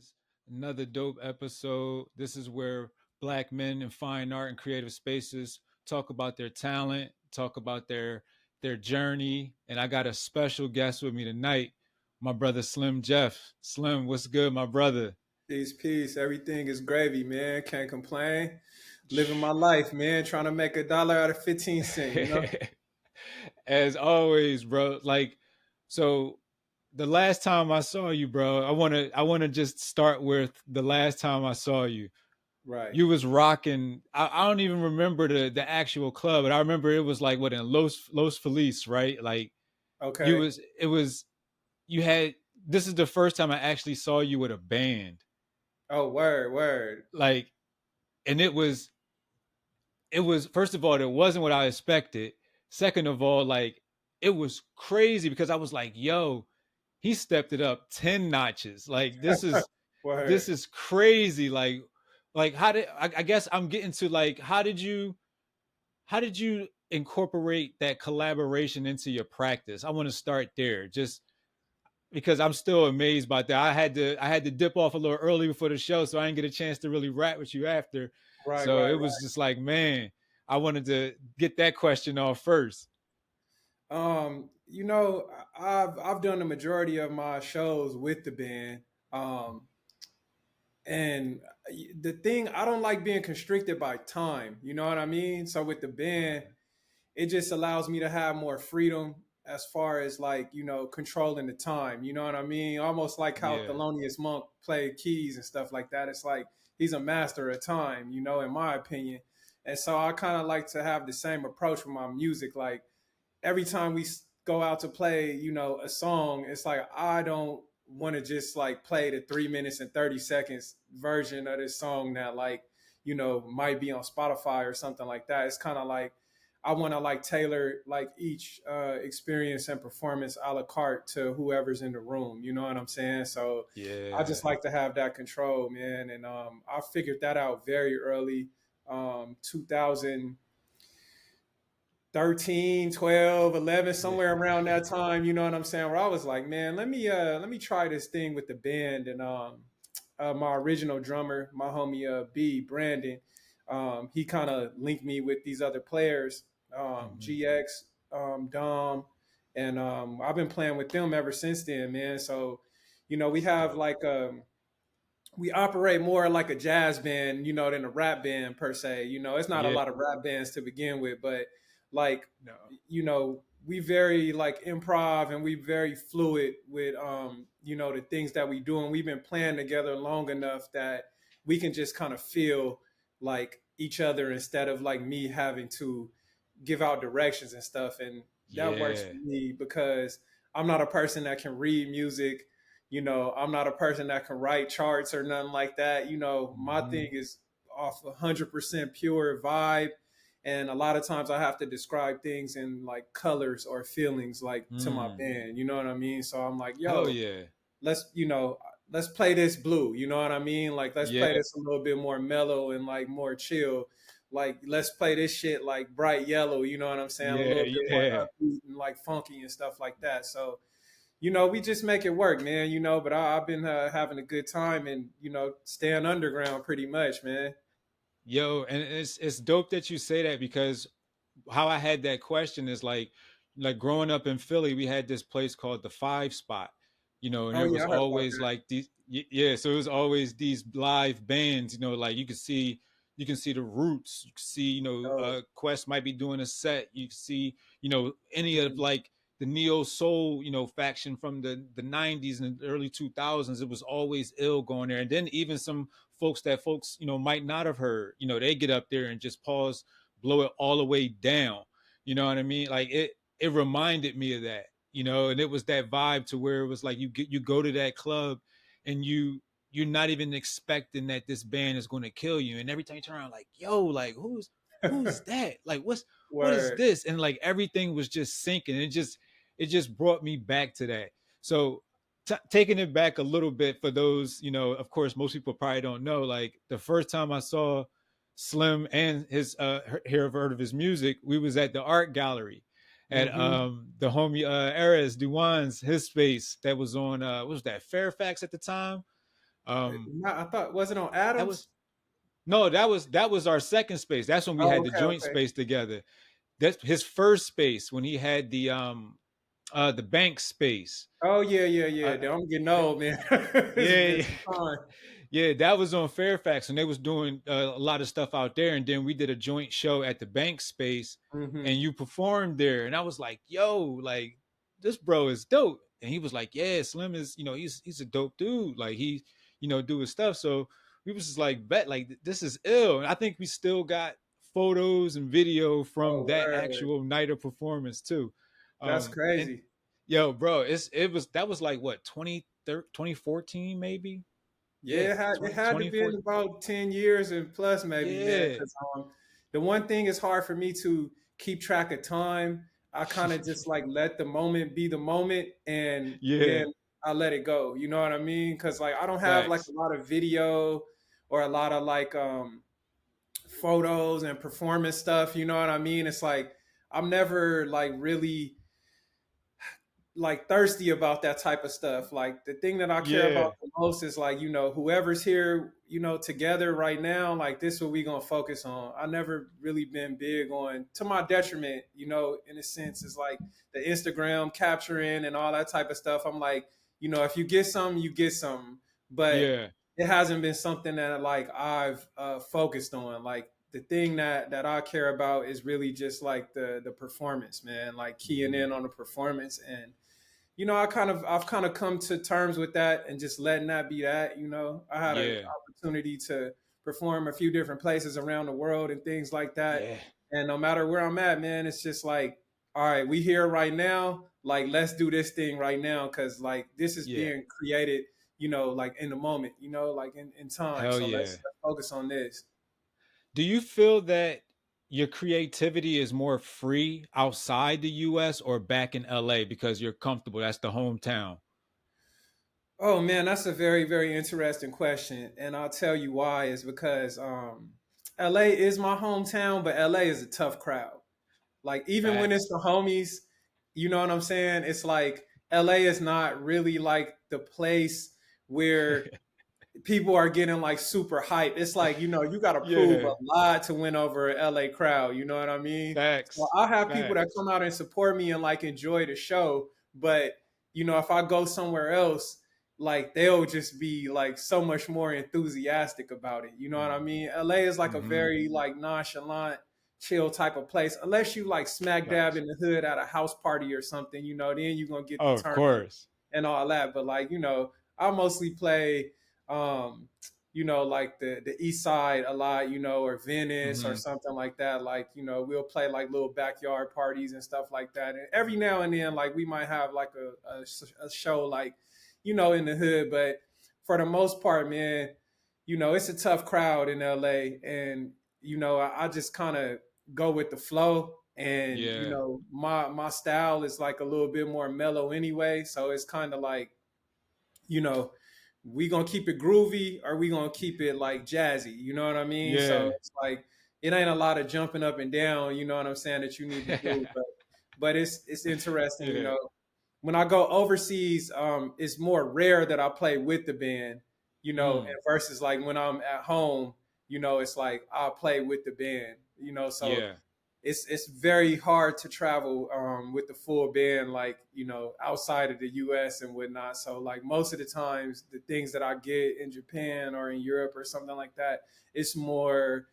is another dope episode. This is where black men in fine art and creative spaces talk about their talent, talk about their journey. And I got a special guest with me tonight, my brother Slim Jeff. Slim, what's good, my brother? Peace, peace. Everything is gravy, man. Can't complain. Living my life, man. Trying to make $1 out of 15 cents, you know? As always, bro. Like, so the last time I saw you, bro, I wanna just start with the last time I saw you. Right. You was rocking. I don't even remember the actual club, but I remember it was like what in Los Feliz, right? Like you Okay. was it was you had. This is the first time I actually saw you with a band. Oh, word, word. Like, and it was first of all, it wasn't what I expected. Second of all, like it was crazy because I was like, yo, he stepped it up 10 notches. Like this Word. is crazy. Like how did I guess I'm getting to like how did you incorporate that collaboration into your practice? I want to start there just because I'm still amazed by that. I had to dip off a little early before the show, so I didn't get a chance to really rap with you after. Right, So right, it was just like, man, I wanted to get that question off first. right. I've done the majority of my shows with the band. And the thing, I don't like being constricted by time. You know what I mean? So with the band, it just allows me to have more freedom as far as like controlling the time, you know what I mean, almost like how Yeah. Thelonious Monk played keys and stuff like that. It's like he's a master of time, in my opinion. And so I kind of like to have the same approach with my music. Like every time we go out to play, a song, it's like I don't want to just like play the 3 minutes and 30 seconds version of this song that like might be on Spotify or something like that. It's kind of like I want to like tailor like each experience and performance a la carte to whoever's in the room. You know what I'm saying? So I Yeah. just like to have that control, man. And I figured that out very early, 2000 13, 12, 11, somewhere around that Yeah. time, you know what I'm saying, where I was like, man, let me try this thing with the band. And my original drummer, my homie B Brandon, he kind of linked me with these other players, Mhm. GX, Dom, and I've been playing with them ever since then, man. So we That's have dope. like we operate more like a jazz band, than a rap band per se. It's not a Yeah. lot of rap bands to begin with, but like, No. we very like improv and we very fluid with the things that we do, and we've been playing together long enough that we can just kind of feel like each other instead of like me having to give out directions and stuff. And that works for Yeah. me because I'm not a person that can read music. I'm not a person that can write charts or nothing like that. My thing Hmm. is off 100% pure vibe. And a lot of times I have to describe things in like colors or feelings like to my Mm. band. You know what I mean? So I'm like, Hell yo, yeah. let's play this blue. You know what I mean? Like, let's play Yeah. this a little bit more mellow and like more chill. Like, let's play this shit like bright yellow. You know what I'm saying? A Yeah. little bit more Yeah. upbeat and like funky and stuff like that. So, we just make it work, man. But I've been having a good time and staying underground pretty much, man. Yo, and it's dope that you say that because how I had that question is like growing up in Philly, we had this place called the Five Spot, and Oh there yeah, was I heard about always that. like these, yeah, so it was always these live bands, like you can see the Roots, you can see, Oh, Quest might be doing a set, you can see, any of mm, like the neo soul, faction from the 90s and the early 2000s. It was always ill going there, and then even some folks might not have heard, they get up there and just pause, blow it all the way down. You know what I mean? Like it reminded me of that, and it was that vibe to where it was like you go to that club and you're not even expecting that this band is going to kill you, and every time you turn around, like, yo, like who's that, like what is word. this, and like everything was just sinking. It just brought me back to that. So taking it back a little bit for those, of course, most people probably don't know. Like the first time I saw Slim and his heard of his music, we was at the art gallery at Mm-hmm. the homie Ares Duane's his space that was on what was that, Fairfax at the time. Um, I thought, was it on that was Adams? no, that was our second space. That's when we Oh, had the okay, joint okay. space together. That's his first space when he had the bank space. Oh yeah, yeah, yeah. Uh, Damn, I'm getting th- old, man. It's yeah, been yeah. some time. Yeah, that was on Fairfax, and they was doing a lot of stuff out there. And then we did a joint show at the bank space, Hmm. and you performed there. And I was like, "Yo, like this bro is dope." And he was like, "Yeah, Slim is, he's a dope dude. Like he, do his stuff." So we was just like, "Bet, like this is ill." And I think we still got photos and video from Oh, that word. actual night of performance too. That's And crazy. yo, bro, that was like what 2014 maybe. Yeah, Yeah, it had to be in 2024. about 10 years and plus, maybe, man. Yeah. Because the one thing is hard for me to keep track of time. I kind of just like let the moment be the moment, and Yeah. then I let it go. You know what I mean? Because like I don't have like a Facts. lot of video or a lot of like photos and performance stuff. You know what I mean? It's like I'm never like really like thirsty about that type of stuff. Like the thing that I care Yeah. about the most is like, whoever's here, together right now, like this is what we gonna focus on. I never really been big on, to my detriment, in a sense, is like the Instagram capturing and all that type of stuff. I'm like, if you get something, you get something. But Yeah. it hasn't been something that like I've focused on. Like the thing that I care about is really just like the performance, man. Like keying Hmm. in on the performance, and I've kind of come to terms with that and just letting that be that. I had an Yeah. opportunity to perform a few different places around the world and things like that. Yeah. And no matter where I'm at, man, it's just like, all right, we here right now. Like, let's do this thing right now, because like this is Yeah. being created, like in the moment, like in time. Hell So let's, yeah. let's focus on this. Do you feel that your creativity is more free outside the US or back in LA because you're comfortable? That's the hometown. Oh man, that's a very, very interesting question. And I'll tell you why is because LA is my hometown, but LA is a tough crowd. Like even when it's Facts. the homies, you know what I'm saying? It's like LA is not really like the place where people are getting like super hype. It's like, you got to prove Yeah. a lot to win over an LA crowd. You know what I mean? So Facts. I'll have people that Facts. come out and support me and like enjoy the show. But, if I go somewhere else, like they'll just be like so much more enthusiastic about it. You know what I mean? LA is like a Mm-hmm. very like nonchalant, chill type of place. Unless you like smack dab Facts. in the hood at a house party or something, then you're gonna get the Oh, of turn up course. and all that. But like, I mostly play um, like the east side a lot, or Venice or Mm-hmm. something like that. Like, we'll play like little backyard parties and stuff like that. And every now and then, like we might have like a show like, in the hood. But for the most part, man, it's a tough crowd in LA. And, I just kind of go with the flow. And, Yeah. my style is like a little bit more mellow anyway. So it's kind of like, you know, we gonna keep it groovy or we gonna keep it like jazzy. You know what I mean? So Yeah. it's like it ain't a lot of jumping up and down. You know what I'm saying, that you need to do, but it's interesting. Yeah. When I go overseas, it's more rare that I play with the band. And Mm. versus like when I'm at home, it's like I'll play with the band. So Yeah. it's very hard to travel with the full band, like outside of the U.S. and whatnot. So like most of the times, the things that I get in Japan or in Europe or something like that, it's more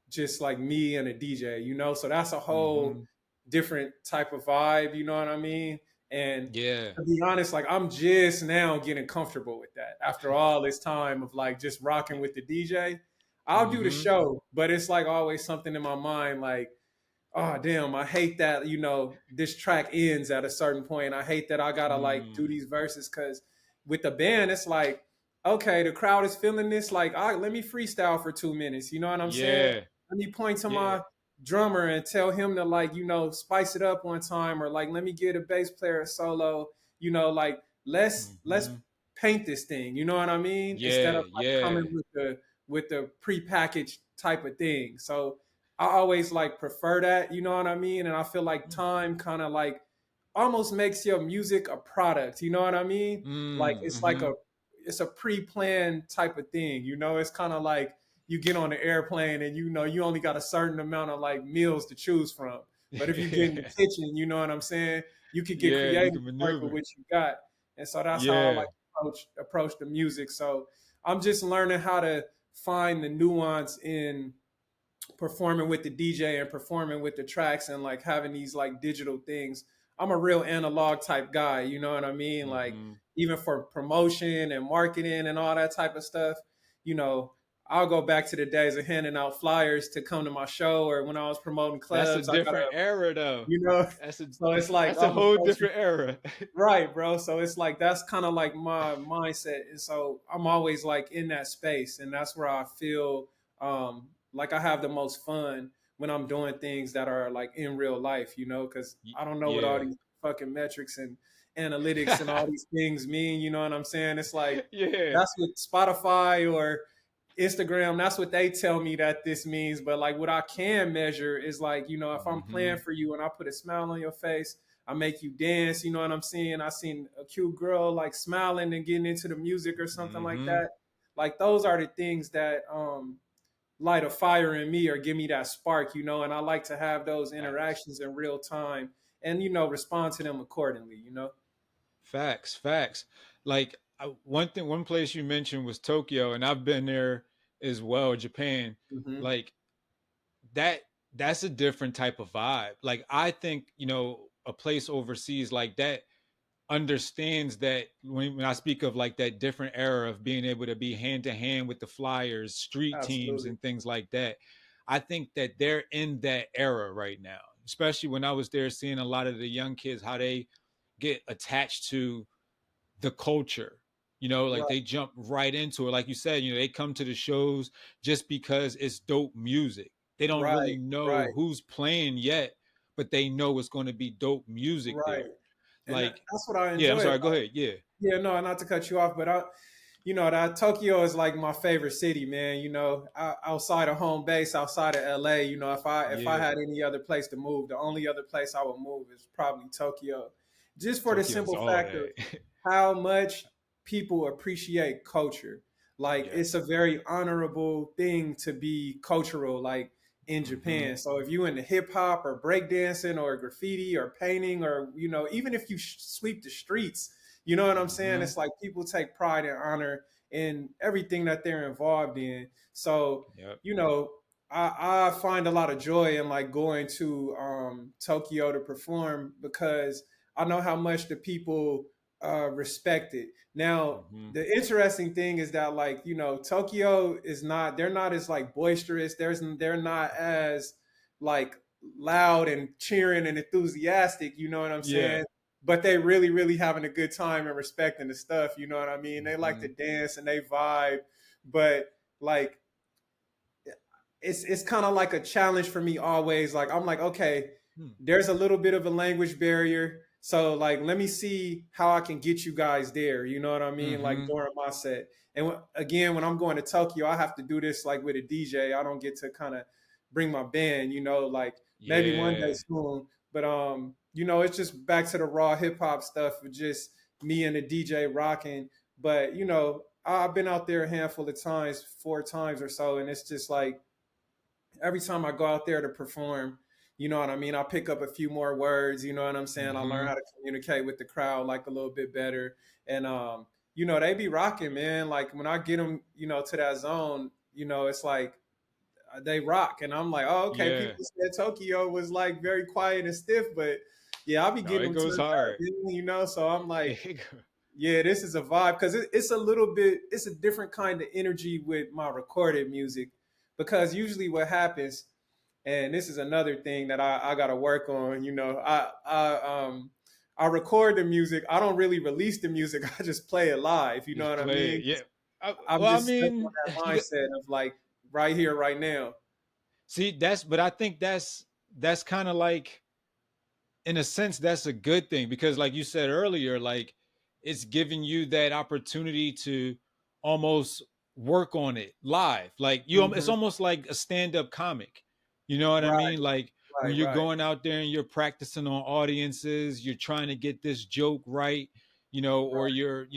just like me and a DJ. So that's a whole Mm-hmm. different type of vibe. You know what I mean? And Yeah. to be honest, like I'm just now getting comfortable with that after all this time of like just rocking with the DJ. I'll do the Mm-hmm. show, but it's like always something in my mind like, oh damn, I hate that, this track ends at a certain point. I hate that I gotta like do Mm. these verses, because with the band, it's like, okay, the crowd is feeling this, like, all right, let me freestyle for 2 minutes. You know what I'm saying? Yeah. Let me point to Yeah. my drummer and tell him to like, spice it up one time, or like let me get a bass player a solo, like let's Mm-hmm. paint this thing, you know what I mean? Instead Yeah. of like coming Yeah. with the prepackaged type of thing. So I always like prefer that, you know what I mean? And I feel like time kind of like almost makes your music a product, you know what I mean? Like Mm. it's like Mm-hmm. it's a pre-planned type of thing. It's kind of like you get on the airplane and you only got a certain amount of like meals to choose from. But if you get in the kitchen, you know what I'm saying, you could get Yeah, you creative can and work with maneuver. what you got. And so that's how I like Yeah, to approach the music. So I'm just learning how to find the nuance in performing with the DJ and performing with the tracks and like having these like digital things. I'm a real analog type guy, you know what I mean? Like mm-hmm. even for promotion and marketing and all that type of stuff, you know, I'll go back to the days of handing out flyers to come to my show, or when I was promoting That's a clubs, I gotta, different era though. you know, That's a so it's like that's a I'm whole approaching. different era. Right, bro. So it's like that's kind of like my mindset, and so I'm always like in that space, and that's where I feel like I have the most fun when I'm doing things that are like in real life, because I don't know what all Yeah. these fucking metrics and analytics and all these things mean. You know what I'm saying? It's like Yeah. that's what Spotify or Instagram, that's what they tell me that this means. But like what I can measure is like, if I'm Mm-hmm. playing for you and I put a smile on your face, I make you dance, you know what I'm saying? I seen a cute girl like smiling and getting into the music or something like Mm-hmm. that. Like those are the things that light a fire in me or give me that spark, and I like to have those Facts. interactions in real time and respond to them accordingly. Facts. Like one place you mentioned was Tokyo, and I've been there as well, Japan. Hmm. Like that that's a different type of vibe. Like I think, a place overseas like that understands that when I speak of like that different era of being able to be hand to hand with the Flyers, street teams, Absolutely. and things like that. I think that they're in that era right now, especially when I was there seeing a lot of the young kids, how they get attached to the culture. Like Right, they jump right into it. Like you said, they come to the shows just because it's dope music. They don't really right, know right, who's playing yet, but they know it's going to be dope music right. there. And Like, that's what I yeah, I'm enjoy sorry, go about. ahead. Yeah. Yeah, no, not to cut you off, but that Tokyo is like my favorite city, man. Outside of home base, outside of LA, if I Yeah. had any other place to move, the only other place I would move is probably Tokyo, just for the Tokyo's simple all fact of that. how much people appreciate culture. Like it's a Yes. very honorable thing to be cultural, like in Mm-hmm. Japan. So if you into hip hop or breakdancing or graffiti or painting or even if you sweep the streets, you know what I'm saying? Mm-hmm. It's like people take pride and honor in everything that they're involved in. So Yep. you know, I find a lot of joy in like going to Tokyo to perform because I know how much the people respect it. Now, Mm-hmm. the interesting thing is that like Tokyo is not they're not as like boisterous. They're not as like loud and cheering and enthusiastic. You know what I'm Yeah. saying? But they really really having a good time and respecting the stuff. You know what I mean? They like to Mm-hmm. dance and they vibe, but like it's kind of like a challenge for me always. Like I'm like, okay, Hmm. there's a little bit of a language barrier. So like let me see how I can get you guys there. You know what I mean? Like Mm-hmm. during my set. And again, when I'm going to Tokyo, I have to do this like with a DJ. I don't get to kind of bring my band, like maybe one day Yeah. soon. But it's just back to the raw hip hop stuff with just me and the DJ rocking. But I've been out there a handful of times, 4 times or so, and it's just like every time I go out there to perform, you know what I mean? I pick up a few more words, you know what I'm saying? I learn Mm-hmm. how to communicate with the crowd like a little bit better. And they be rocking, man. Like when I get them, to that zone, it's like they rock. And I'm like, oh, okay, Yeah. people said Tokyo was like very quiet and stiff, but yeah, I'll be No, getting it them goes turned up, hard. So I'm like, yeah, this is a vibe because it's a little bit, it's a different kind of energy with my recorded music because usually what happens, and this is another thing that I got to work on. I record the music. I don't really release the music. I just play it live. You know Just what I play mean? it. Yeah. I'm Well, I just stuck on mean, that mindset of like right here, right now. see, but I think that's kind of like, in a sense, that's a good thing because, like you said earlier, like it's giving you that opportunity to almost work on it live. Like it's Hmm. almost like a stand-up comic. You know what I Right, mean? Like when right, you're right, going out there and you're practicing on audiences, you're trying to get this joke right, or right. you're,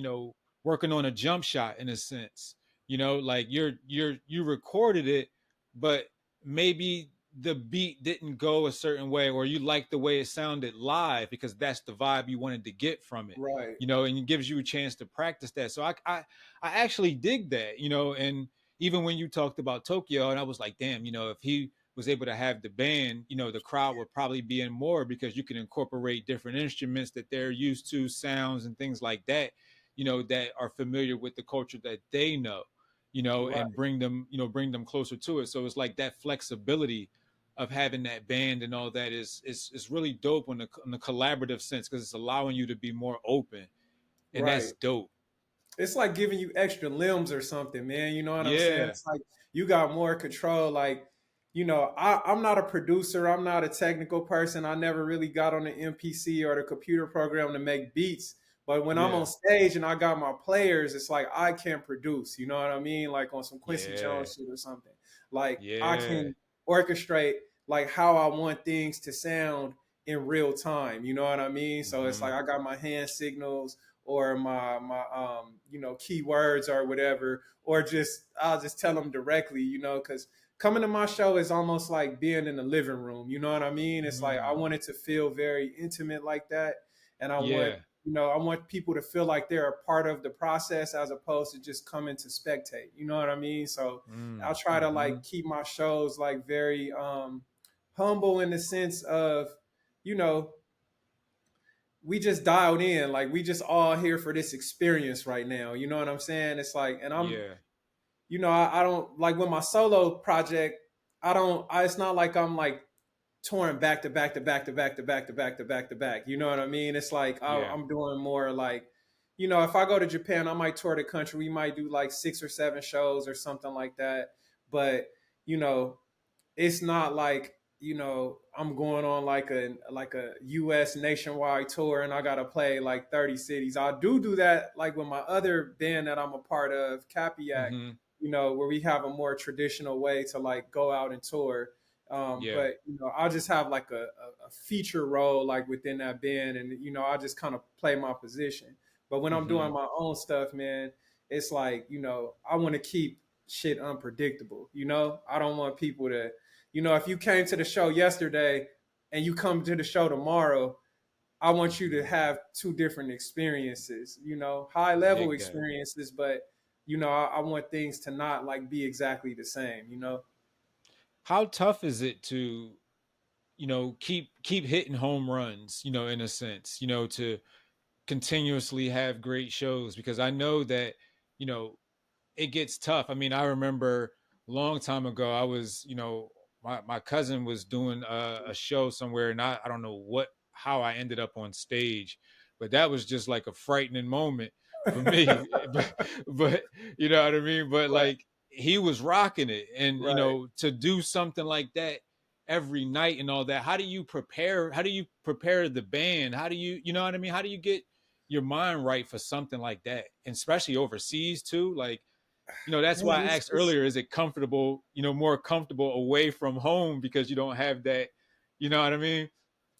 working on a jump shot in a sense. You know, like you recorded it, but maybe the beat didn't go a certain way, or you like the way it sounded live because that's the vibe you wanted to get from it. Right. You know, and it gives you a chance to practice that. So I actually dig that. You know, and even when you talked about Tokyo, and I was like, damn, you know, if he was able to have the band, you know, the crowd would probably be in more because you can incorporate different instruments that they're used to, sounds and things like that, you know, that are familiar with the culture that they know, you know, Right. and bring them, you know, bring them closer to it. So it's like that flexibility of having that band and all that is really dope in the collaborative sense because it's allowing you to be more open, and that's Right. dope. It's like giving you extra limbs or something, man. You know what I'm saying? Yeah, It's like you got more control. Like, I'm not a producer. I'm not a technical person. I never really got on the MPC or the computer program to make beats. But when I'm yeah, on stage and I got my players, it's like I can produce. You know what I mean? Like on some Quincy yeah, Jones shit or something. Like I yeah. can orchestrate like how I want things to sound in real time. You know what I mean? So it's like Hmm. I got my hand signals or my keywords or whatever, or just I'll just tell them directly, because coming to my show is almost like being in the living room. You know what I mean? It's like I Mm. want it to feel very intimate like that, and Yeah. I want people to feel like they're a part of the process as opposed to just coming to spectate. You know what I mean? So I'll Mm. try to Hmm. like keep my shows like very humble in the sense of, you know, we just dialed in, like we just all here for this experience right now. You know what I'm saying? It's like, and Yeah. I don't like with my solo project. It's not like I'm like touring back to back to back to back to back to back to back to back. You know what I mean? It's like Yeah. I'm doing more like, if I go to Japan, I might tour the country. We might do like 6 or 7 shows or something like that. But you know, it's not like, I'm going on like a US nationwide tour and I gotta play like 30 cities. I do that like with my other band that I'm a part of, Capiac, Hmm. where we have a more traditional way to like go out and tour. Yeah. But I'll just have like a feature role like within that band, and I just kind of play my position. But when I'm doing Hmm. my own stuff, man, it's like, I want to keep shit unpredictable. I don't want people to, if you came to the show yesterday and you come to the show tomorrow, I want you to Hmm. have two different experiences, high level Dig that. experiences, but I want things to not like be exactly the same. How tough is it to, you know, keep hitting home runs, you know, in a sense, you know, to continuously have great shows? Because I know that, you know, it gets tough. I mean, I remember a long time ago, I was, you know, my cousin was doing a show somewhere, and I don't know how I ended up on stage, but that was just like a frightening moment for me. But you know what I mean. But Right, like he was rocking it, and you right. know, to do something like that every night and all that. How do you prepare? How do you prepare the band? How do you know what I mean? How do you get your mind right for something like that, and especially overseas too? Like, you know, that's Man, why I asked earlier, is it comfortable, you know, more comfortable away from home because you don't have that, you know what I mean?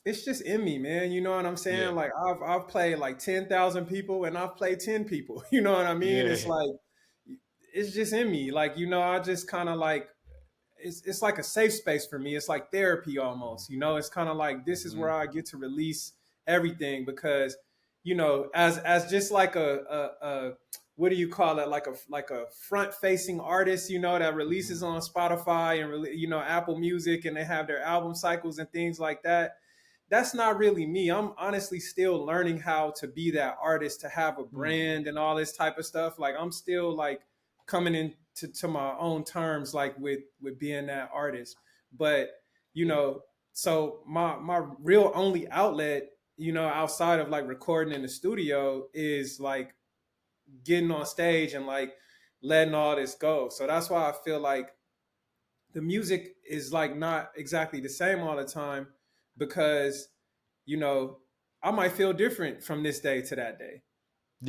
it's just in me, man. You know what I'm Yeah. saying? Like I've played like 10,000 people and I've played 10 people. You know what I mean? It's Yeah. like it's just in me. Like, I just kind of like it's like a safe space for me. It's like therapy almost. It's kind of like this is where Hmm. I get to release everything because, as just like a what do you call it? Like a front facing artist, that releases Hmm. on Spotify and Apple Music, and they have their album cycles and things like that. That's not really me. I'm honestly still learning how to be that artist, to have a Hmm. brand and all this type of stuff. Like I'm still like coming into to my own terms, like with being that artist. But you Yeah. know, so my real only outlet, outside of like recording in the studio, is like getting on stage and like letting all this go. So that's why I feel like the music is like not exactly the same all the time because you know, I might feel different from this day to that day.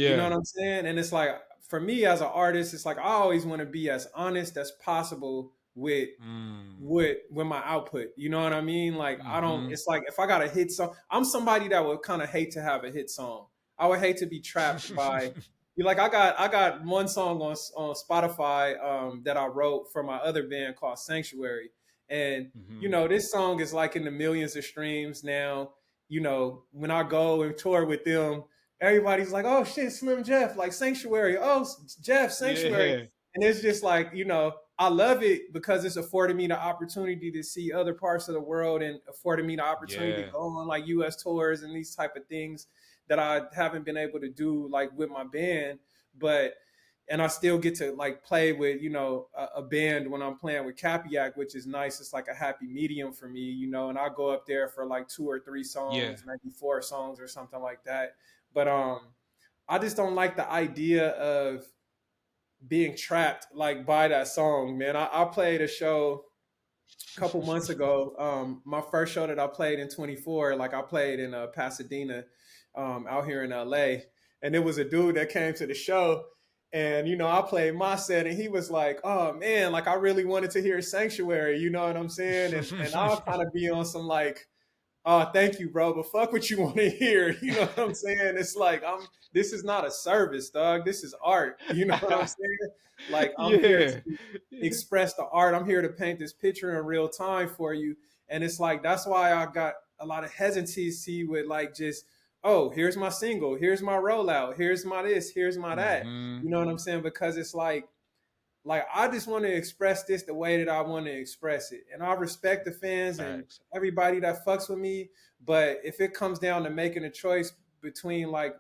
You know Yeah. what I'm saying? And it's like for me as an artist, it's like I always want to be as honest as possible with Mm. with my output. You know what I mean? Like I don't. Hmm. It's like if I got a hit song, I'm somebody that would kind of hate to have a hit song. I would hate to be trapped by. You like I got one song on Spotify that I wrote for my other band called Sanctuary, and Hmm. this song is like in the millions of streams now. When I go and tour with them, everybody's like, "Oh shit, Slim Jeff, like Sanctuary. Oh, Jeff, Sanctuary," Yeah. and it's just like I love it because it's afforded me the opportunity to see other parts of the world and afforded me the opportunity to Yeah. go on like U.S. tours and these type of things that I haven't been able to do like with my band. But and I still get to like play with a band when I'm playing with Capiac, which is nice. It's like a happy medium for me, and I go up there for like two or three Yeah. songs, maybe four songs or something like that. But I just don't like the idea of being trapped like by that song, man. I played a show a couple months ago. My first show that I played in 24, like I played in Pasadena, out here in LA, and it was a dude that came to the show, and I played my set, and he was like, "Oh man, like I really wanted to hear Sanctuary," you know what I'm saying? And I'll kind of be on some like, "Oh, thank you, bro, but fuck what you want to hear," you know what I'm saying? It's like This is not a service, dog. This is art. You know what I'm saying? Like I'm here Yeah. to Yeah. express the art. I'm here to paint this picture in real time for you. And it's like that's why I got a lot of hesitancy with like just, oh, here's my single, here's my rollout, here's my this, here's my that. Hmm. You know what I'm saying? Because it's like I just want to express this the way that I want to express it. And I respect the fans and Facts. everybody that fucks with me. But if it comes down to making a choice between like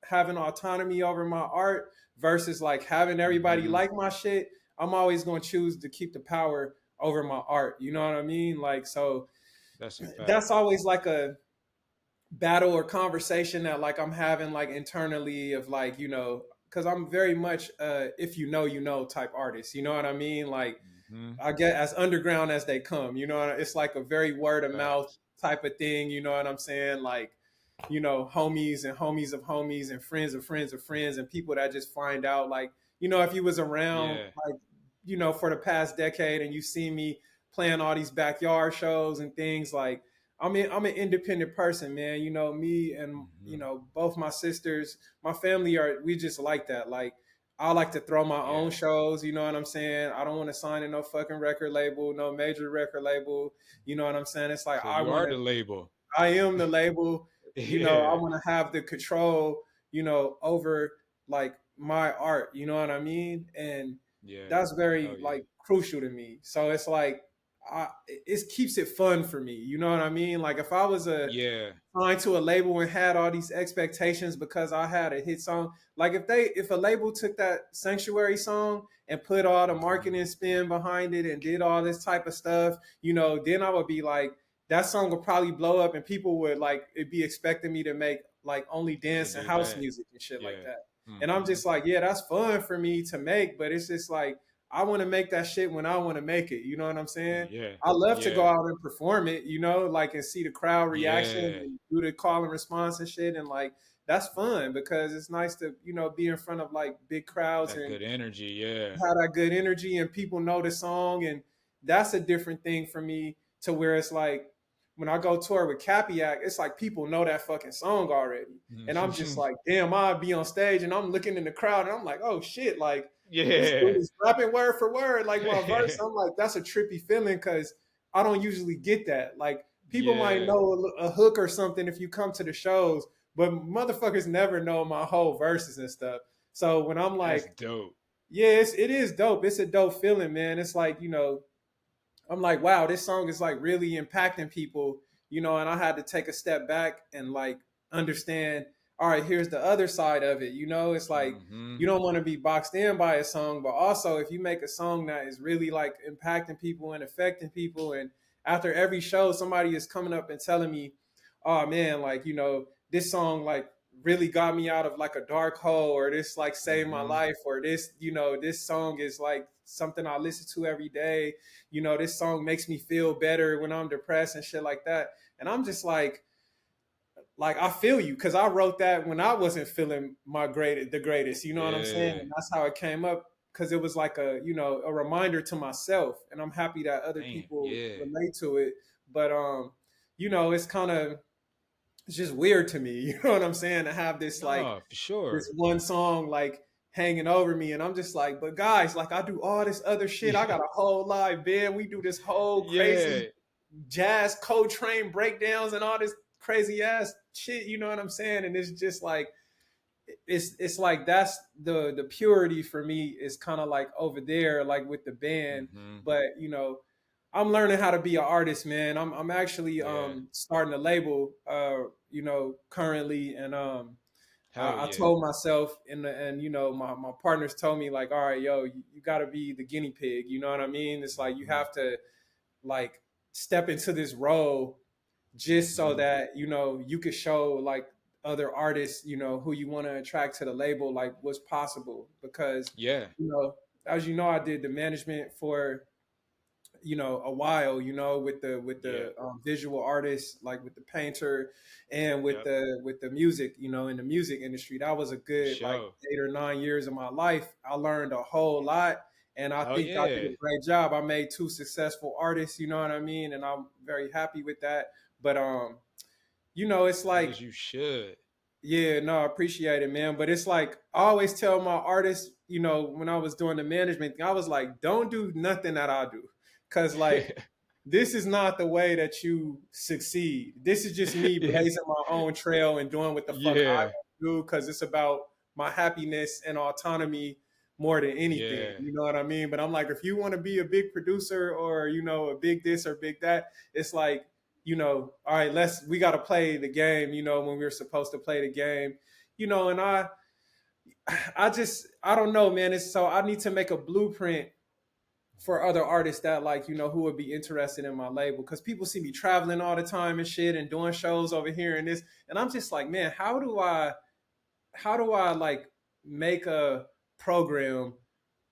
having autonomy over my art versus like having everybody Hmm. like my shit, I'm always going to choose to keep the power over my art. You know what I mean? Like, so That's a fact. that's always like a battle or conversation that like I'm having like internally of like, because I'm very much if you know type artist. You know what I mean? Like Hmm. I get as underground as they come. It's like a very word of mouth Facts. type of thing. You know what I'm saying? Like, homies and homies of homies and friends of friends of friends and people that just find out like, if you was around Yeah. like, for the past decade and you see me playing all these backyard shows and things like I'm an independent person, man. Me and Hmm. both my sisters, my family we just like that. Like I like to throw my own Yeah. shows, you know what I'm saying? I don't want to sign in no fucking record label, no major record label. You know what I'm saying? It's like So you are the label. I am the label, I Yeah. want to have the control, over like my art, you know what I mean? And Yeah. that's very Hell yeah. like crucial to me. So it's like it keeps it fun for me, you know what I mean? Like if I was Yeah. signed to a label and had all these expectations because I had a hit song. Like if a label took that Sanctuary song and put all the Hmm. marketing spin behind it and did all this type of stuff, then I would be like, that song would probably blow up and people would like it be expecting me to make like only To dance and do house that. music and shit like Yeah. that. And I'm Hmm. just like, yeah, that's fun for me to make, but it's just like I want to make that shit when I want to make it. You know what I'm saying? Yeah. I love to go Yeah. out and perform it, like and see the crowd reaction Yeah. and do the call and response and shit. And like that's fun because it's nice to, be in front of like big crowds That and good energy. Yeah. have that good energy and people know the song. And that's a different thing for me to where it's like when I go tour with Capiac, it's like people know that fucking song already. And I'm just like, damn, I'd be on stage and I'm looking in the crowd and I'm like, oh shit, like this dude Yeah. is rapping word for word, like my verse. I'm like, that's a trippy feeling because I don't usually get that. Like people might Yeah. know a hook or something if you come to the shows, but motherfuckers never know my whole verses and stuff. So when I'm That's like, dope. yeah, it is dope. It's a dope feeling, man. It's like, I'm like, wow, this song is like really impacting people, and I had to take a step back and like understand, all right, here's the other side of it. It's like Hmm. you don't want to be boxed in by a song, but also if you make a song that is really like impacting people and affecting people, and after every show, somebody is coming up and telling me, oh man, like, this song like really got me out of like a dark hole, or this like saved my Hmm. life, or this, this song is like something I listen to every day, this song makes me feel better when I'm depressed and shit like that. And I'm just like I feel you because I wrote that when I wasn't feeling the greatest. You know what I'm saying? Yeah. And that's how it came up because it was like a reminder to myself. And I'm happy that other Damn. people Yeah. relate to it. But it's kind of it's just weird to me. You know what I'm saying? To have this like No, for sure. this one song like hanging over me, and I'm just like, but guys, like I do all this other shit. I got a whole live band. We do this whole Yeah. crazy jazz Coltrane breakdowns and all this crazy ass shit. You know what I'm saying? And it's just like it's like that's the purity for me is kind of like over there, like with the band. Hmm. But you know, I'm learning how to be an artist, man. I'm actually Yeah. starting a label, you know, currently, and Hell I yeah. told myself, and you know, my partners told me like, all right, yo, you got to be the guinea pig. You know what I mean? It's like you Hmm. have to like step into this role just so Hmm. that you know you could show like other artists, you know, who you want to attract to the label, like what's possible. Because Yeah. you know, as you know, I did the management for you know a while, you know, with Yeah. the visual artists, like with the painter and Yep. with the music, you know, in the music industry. That was a For good like sure. 8 or 9 years of my life. I learned a whole lot, and I Hell think I did yeah. a great job. I made two successful artists, you know what I mean, and I'm very happy with that. But you know, it's like As you should. yeah, no, I appreciate it, man. But it's like I always tell my artists, you know, when I was doing the management thing, I was like, don't do nothing that I do. Cause like this is not the way that you succeed. This is just me Yeah. blazing my own trail and doing what the fuck I Yeah. do because it's about my happiness and autonomy more than anything. Yeah. You know what I mean? But I'm like, if you want to be a big producer or, you know, a big this or big that, it's like, you know, all right, we got to play the game, you know, when we're supposed to play the game, you know, and I don't know, man. It's so I need to make a blueprint for other artists that like you know who would be interested in my label because people see me traveling all the time and shit and doing shows over here and this and I'm just like man how do I like make a program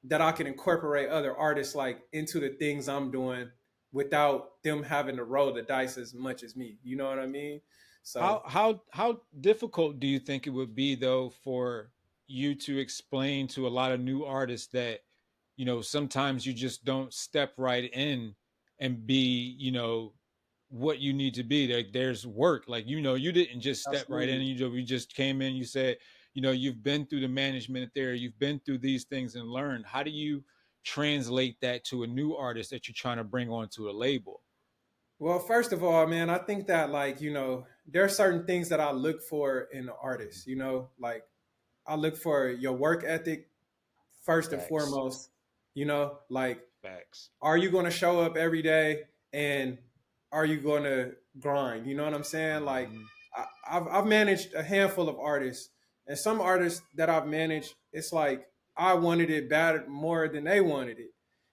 that I can incorporate other artists like into the things I'm doing without them having to roll the dice as much as me, you know what I mean? So How difficult do you think it would be though for you to explain to a lot of new artists that sometimes you just don't step right in and be what you need to be. Like there's work. Like you didn't just step right in. absolutely. You just came in. You said you've been through the management there. You've been through these things and learned. How do you translate that to a new artist that you're trying to bring onto a label? Well, first of all, man, I think that like, you know, there are certain things that I look for in an artist, you know, like I look for your work ethic first and Facts. foremost, you know, like Facts. are you going to show up every day and are you going to grind? You know what I'm saying? Like Hmm. I've managed a handful of artists, and some artists that I've managed, it's like I wanted it bad more than they wanted it,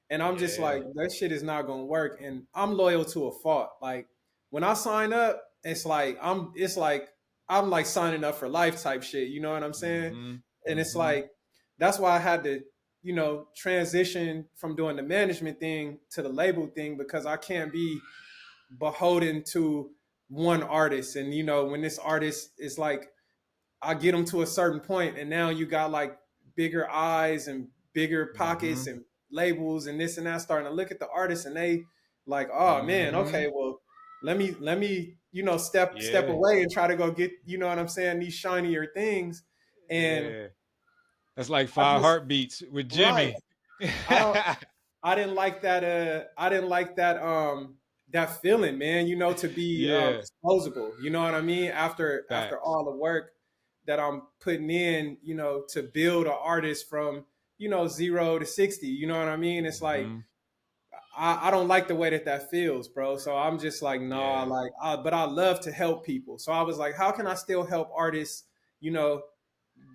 and I'm just Yeah. like that shit is not going to work. And I'm loyal to a fault. Like when I sign up, it's like I'm like signing up for life type shit. You know what I'm saying? Hmm. And it's Hmm. like that's why I had to you know, transition from doing the management thing to the label thing because I can't be beholden to one artist. And you know, when this artist is like, I get them to a certain point, and now you got like bigger eyes and bigger pockets Hmm. and labels and this and that, starting to look at the artist, and they like, oh man, Hmm. okay, well, let me you know step Yeah. away and try to go get you know what I'm saying these shinier things, and Yeah. That's like I Five just Heartbeats with right. Jimmy. I don't I didn't like that. I didn't like that. That feeling, man. You know, to be Yeah. disposable. You know what I mean? After Facts. all the work that I'm putting in, you know, to build an artist from you know 0 to 60. You know what I mean? It's like Hmm. I don't like the way that that feels, bro. So I'm just like, nah, Yeah. like, but I love to help people. So I was like, how can I still help artists? You know,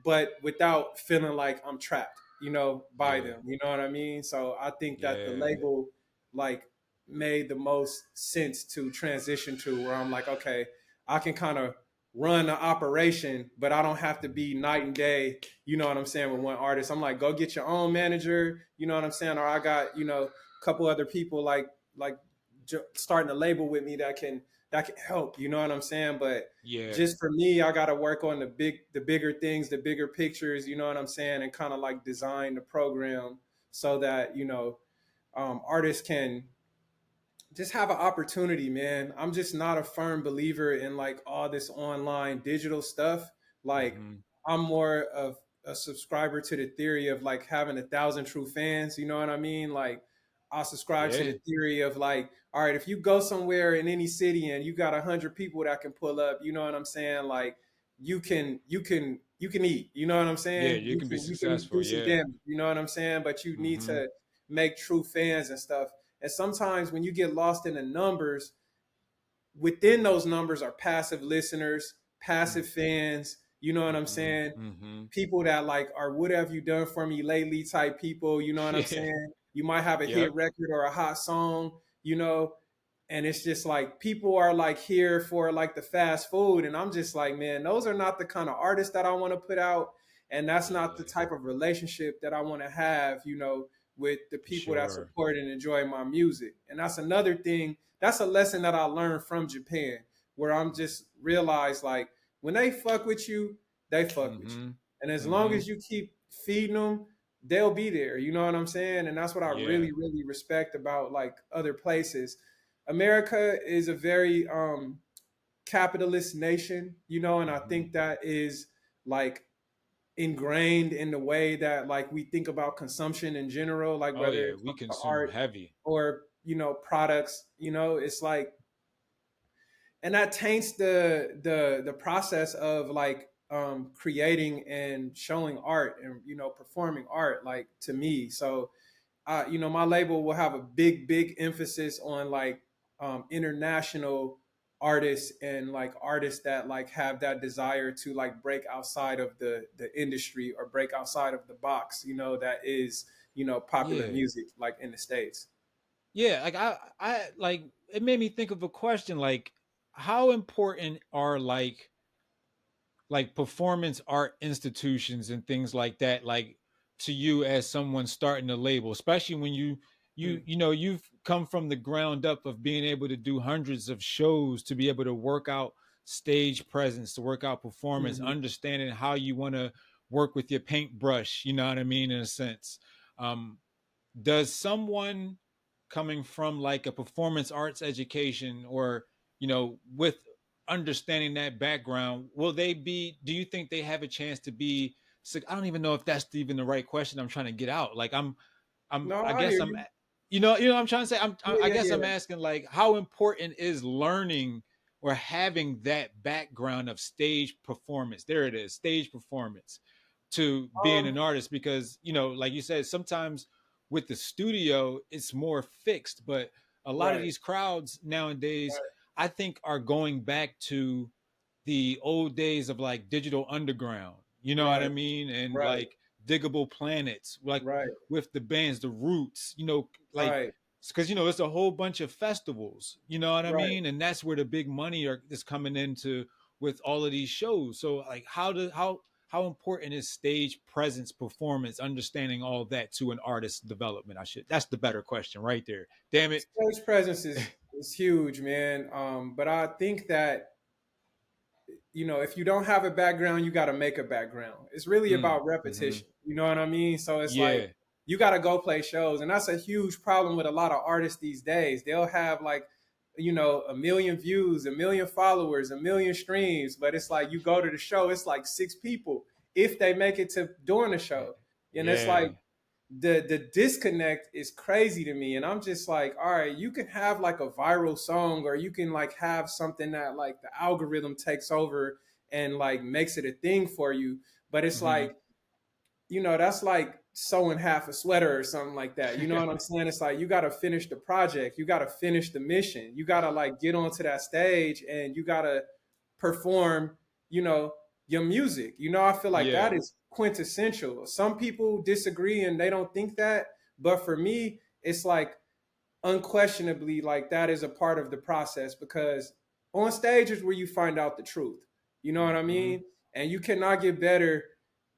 but without feeling like I'm trapped, you know, by Yeah. them. You know what I mean? So I think that the Yeah. label like made the most sense to transition to where I'm like, okay, I can kind of run the operation, but I don't have to be night and day, you know what I'm saying, with one artist. I'm like, go get your own manager, you know what I'm saying? Or I got, you know, a couple other people like starting a label with me that can help, you know what I'm saying? But Yeah. just for me, I got to work on the bigger things, the bigger pictures, you know what I'm saying, and kind of like design the program so that you know artists can just have an opportunity, man. I'm just not a firm believer in like all this online digital stuff. Like, Hmm. I'm more of a subscriber to the theory of like having 1,000 true fans. You know what I mean? Like, I subscribe to Yeah. the theory of like, all right, if you go somewhere in any city and you got 100 people that can pull up, you know what I'm saying? Like, you can eat. You know what I'm Yeah, saying? you can be You can successful. do some Yeah. damage. You know what I'm saying? But you need Hmm. to make true fans and stuff. And sometimes when you get lost in the numbers, within those numbers are passive listeners, passive fans. You know what I'm Hmm. saying? Hmm. People that like are what have you done for me lately type people. You know what I'm Yeah. saying? You might have a hit Yep. record or a hot song, you know, and it's just like people are like here for like the fast food. And I'm just like, man, those are not the kind of artists that I want to put out. And that's not the Yeah. type of relationship that I want to have, with the For people that sure. support and enjoy my music. And that's another thing. That's a lesson that I learned from Japan, where I'm just realized like when they fuck with you, they fuck with you. Hmm. And as long Hmm. as you keep feeding them, they'll be there. You know what I'm saying? And that's what I Yeah. really, really respect about like other places. America is a very capitalist nation, and I Hmm. think that is like ingrained in the way that like we think about consumption in general, like Oh whether yeah, it we comes to consume art heavy. or products. It's like, and that taints the process of like creating and showing art and performing art, like, to me. So my label will have a big emphasis on like international artists and like artists that like have that desire to like break outside of the industry or break outside of the box, that is popular Yeah. music like in the States. Yeah, like I like it made me think of a question like how important are like performance art institutions and things like that like to you as someone starting a label, especially when Mm. you've come from the ground up of being able to do hundreds of shows, to be able to work out stage presence, to work out performance, Hmm. understanding how you want to work with your paintbrush, you know what I mean, in a sense. um does someone coming from like a performance arts education, or with understanding that background, will they be, do you think they have a chance to be, I don't even know if that's even the right question I'm trying to get out. Like No, I I guess hear I'm, you. what I'm trying to say. Yeah, I yeah, guess I'm yeah. asking like how important is learning or having that background of stage performance. There it is, stage performance, to being um an artist, because like you said, sometimes with the studio it's more fixed, but a lot of right, these crowds nowadays I think are going back to the old days of like digital underground, you know what I right, mean, and right, like diggable planets, like right, with the bands the Roots, like, right, because it's a whole bunch of festivals, you know what I right. mean, and that's where the big money is coming into with all of these shows. So like how important is stage presence, performance, understanding all that to an artist's development? That's the better question right there, damn it. Stage presence is huge, man. But I think that if you don't have a background, you got to make a background. It's really about Mm-hmm. repetition. You know what I mean? So it's like Yeah. you got to go play shows, and that's a huge problem with a lot of artists these days. They'll have like, 1 million views, 1 million followers, 1 million streams, but it's like you go to the show, it's like 6 people if they make it to during the show, and it's Yeah. like the disconnect is crazy to me. And I'm just like, all right, you can have like a viral song, or you can like have something that like the algorithm takes over and like makes it a thing for you, but it's Mm-hmm. like, that's like sewing half a sweater or something like that. You know what I'm saying? It's like you got to finish the project, you got to finish the mission, you got to like get onto that stage and you got to perform, you know, your music. I feel like Yeah. that is quintessential. Some people disagree and they don't think that, but for me, it's like unquestionably like that is a part of the process, because on stage is where you find out the truth. You know what I Mm-hmm. mean? And you cannot get better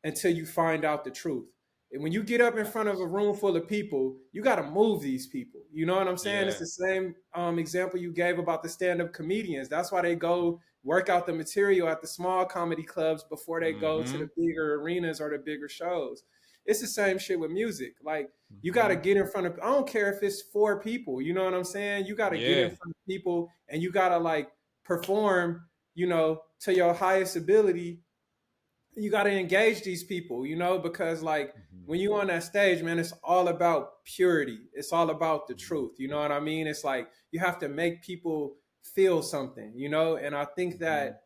until you find out the truth. And when you get up in front of a room full of people, you got to move these people. You know what I'm saying? It's Yeah. the same example you gave about the stand-up comedians. That's why they go work out the material at the small comedy clubs before they go to Mm-hmm. the bigger arenas or the bigger shows. it's the same shit with music. Like you got to Hmm. get in front of. I don't care if it's four people. You know what I'm saying? You got to get in Yeah. front of people, and you got to like perform. To your highest ability. You got to engage these people. Because like Hmm. when you on that stage, man, it's all about purity. It's all about the Hmm. truth. You know what I mean? It's like you have to make people feel something. And I think Hmm. that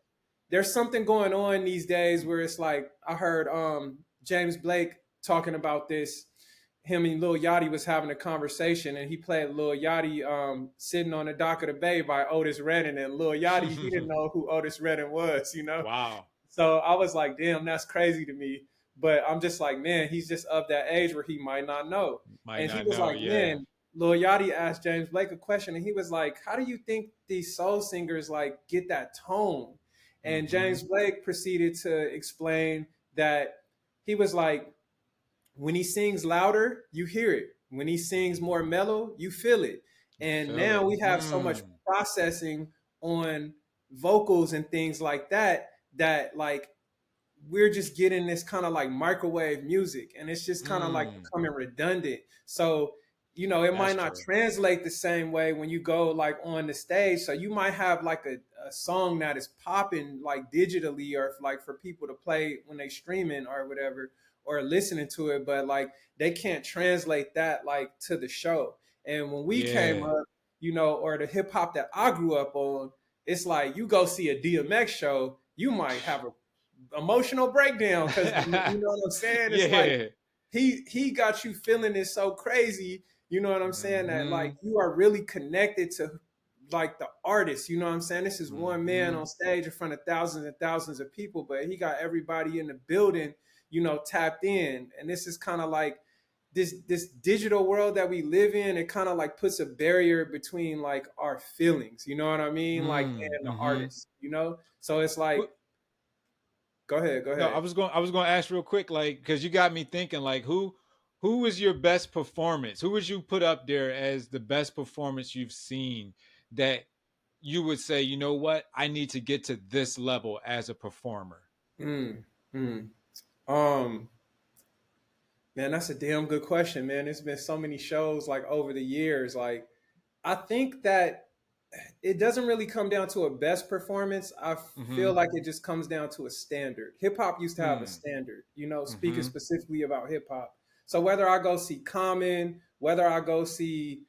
there's something going on these days where it's like I heard James Blake talking about this. Him and Lil Yachty was having a conversation, and he played Lil Yachty "Sitting on the Dock of the Bay" by Otis Redding, and Lil Yachty he didn't know who Otis Redding was. Wow. So I was like, damn, that's crazy to me. But I'm just like, man, he's just of that age where he might not know. Might And he not was know. like, Yeah. man, Lil Yachty asked James Blake a question, and he was like, how do you think these soul singers like get that tone? And Hmm. James Blake proceeded to explain that he was like, when he sings louder, you hear it. When he sings more mellow, you feel it. You And feel now it. we have so much processing on vocals and things like that like we're just getting this kind of like microwave music, and it's just kind of like Mm. becoming redundant. So it That's might not true. translate the same way when you go like on the stage. So you might have like a song that is popping like digitally, or like for people to play when they streaming or whatever, or listening to it, but like they can't translate that like to the show. And when we came Yeah. up, or the hip hop that I grew up on, it's like you go see a DMX show, you might have a emotional breakdown because you know what I'm saying. It's like Yeah. he got you feeling it so crazy. You know what I'm saying? That like Hmm. you are really connected to like the artist. You know what I'm saying? This is one man Hmm. on stage in front of thousands and thousands of people, but he got everybody in the building, tapped in. And this is kind of like this digital world that we live in. It kind of like puts a barrier between like our feelings. You know what I mean? Like and the Hmm. artist. So it's like, go ahead, go No, ahead. I was going to ask real quick, like, because you got me thinking, like, who was your best performance? Who would you put up there as the best performance you've seen that you would say, you know what, I need to get to this level as a performer? Mm, mm. Um, Man, that's a damn good question, man. There's been so many shows like over the years. Like, I think that it doesn't really come down to a best performance. I Mm-hmm. feel like it just comes down to a standard. Hip hop used to have a Mm. standard, speaking Mm-hmm. specifically about hip hop. So whether I go see Common, whether I go see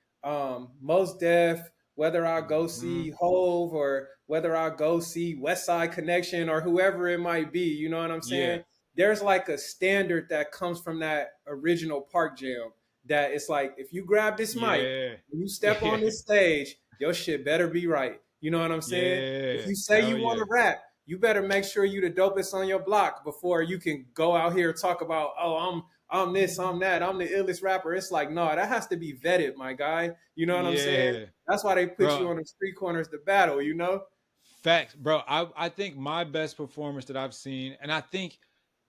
Most Def, whether I go Mm-hmm. see Hove, or whether I go see West Side Connection or whoever it might be, you know what I'm Yeah. saying? There's like a standard that comes from that original Park Jam that it's like if you grab this mic, Yeah. when you step on Yeah. this stage, your shit better be right. You know what I'm saying? If Yeah. you say Hell you want yeah. to rap, you better make sure you the dopest on your block before you can go out here and talk about, oh, I'm this, I'm that, I'm the illest rapper. It's like, no, that has to be vetted, my guy. You know what I'm saying? Yeah. That's why they put you Bro, on the street corners to battle. facts, bro. I think my best performance that I've seen, and I think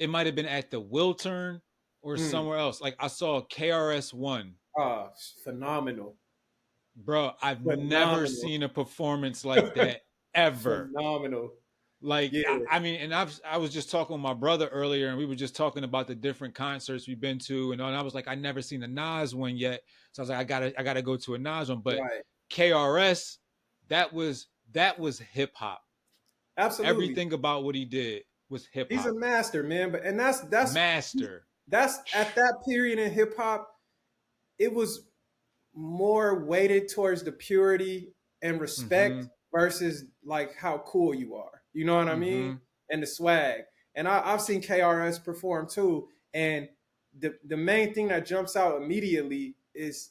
it might have been at the Wiltern or Mm. somewhere else. Like I saw KRS-One. Ah, phenomenal. Bro, I've never Phenomenal. seen a performance like that ever. Phenomenal. Like Yeah, I mean, and I was just talking with my brother earlier, and we were just talking about the different concerts we've been to, and I was like, I never seen a Nas one yet, so I was like, I gotta go to a Nas one. But right. KRS, that was hip hop. Absolutely. Everything about what he did was hip He's a hop. master, man. But and Master. that's at that period in hip hop, it was more weighted towards the purity and respect Mm-hmm. versus like how cool you are. You know what I mean? Mm-hmm. And the swag. And I've seen KRS perform too. And the main thing that jumps out immediately is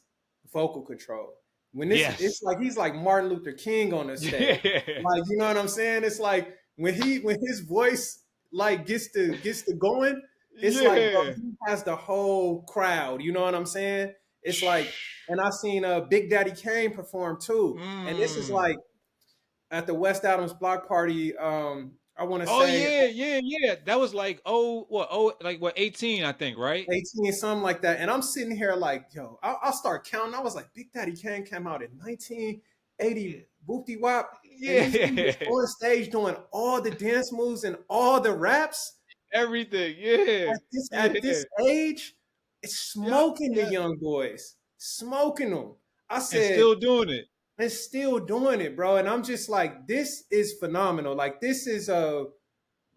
vocal control. When it's Yes. like he's like Martin Luther King on the stage. Yeah. Like, you know what I'm saying? It's like when his voice like gets to going, it's like, bro, Yeah. he has the whole crowd. You know what I'm saying? It's like, and I seen Big Daddy Kane perform too. And this is like Mm. at the West Adams Block Party. I want to Oh say yeah, yeah, yeah. That was like like what 18, I think, right? 18, something like that. And I'm sitting here like, yo, I'll start counting. I was like, Big Daddy Kane came out in 1980, Boopty Wop, and this dude was Yeah. on stage doing all the dance moves and all the raps Everything. Yeah. at this Yeah. age. It's Yep. smoking the Yep. young boys, smoking them. I And said, still doing it. and still doing it, bro. And I'm just like, this is phenomenal. Like this is a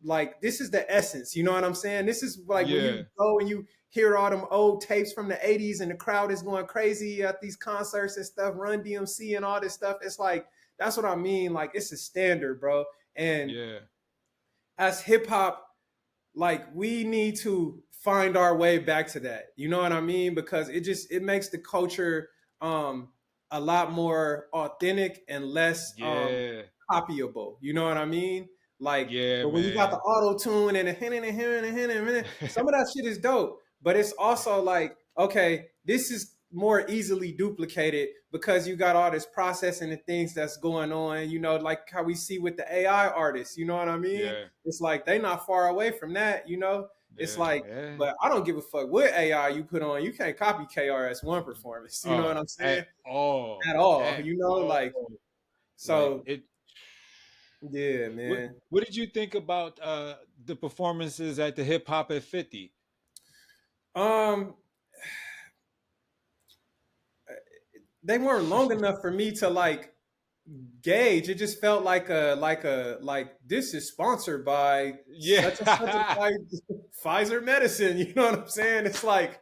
like this is the essence. You know what I'm saying? This is like when you Yeah. go and you hear all them old tapes from the '80s, and the crowd is going crazy at these concerts and stuff, Run DMC and all this stuff. It's like that's what I mean. Like it's a standard, bro. And Yeah. as hip hop, like we need to find our way back to that. You know what I mean? Because it makes the culture um a lot more authentic and less Yeah. copyable. You know what I mean? Like, Yeah, but when you got the man. auto tune and some of that shit is dope. But it's also like, okay, this is more easily duplicated because you got all this processing and things that's going on. You know, like how we see with the AI artists. You know what I mean? Yeah. It's like they not far away from that, you know. It's Yeah. like, Yeah. but I don't give a fuck what AI you put on. You can't copy KRS-One performance. You know what I'm At saying? all. At all. At You know, all. like Like so. it. Yeah, What man. What did you think about the performances at the Hip Hop at 50? Um, they weren't long enough for me to like gauge. It just felt like this is sponsored by Yeah. such and such by Pfizer medicine. You know what I'm saying? It's like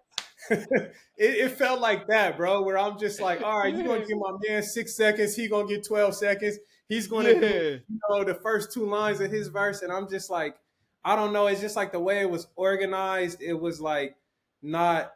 it felt like that, bro. Where I'm just like, all right, you're gonna Yeah. give my man 6 seconds, he gonna get 12 seconds. He's gonna do, Yeah. the first two lines of his verse, and I'm just like, I don't know. It's just like the way it was organized. It was like not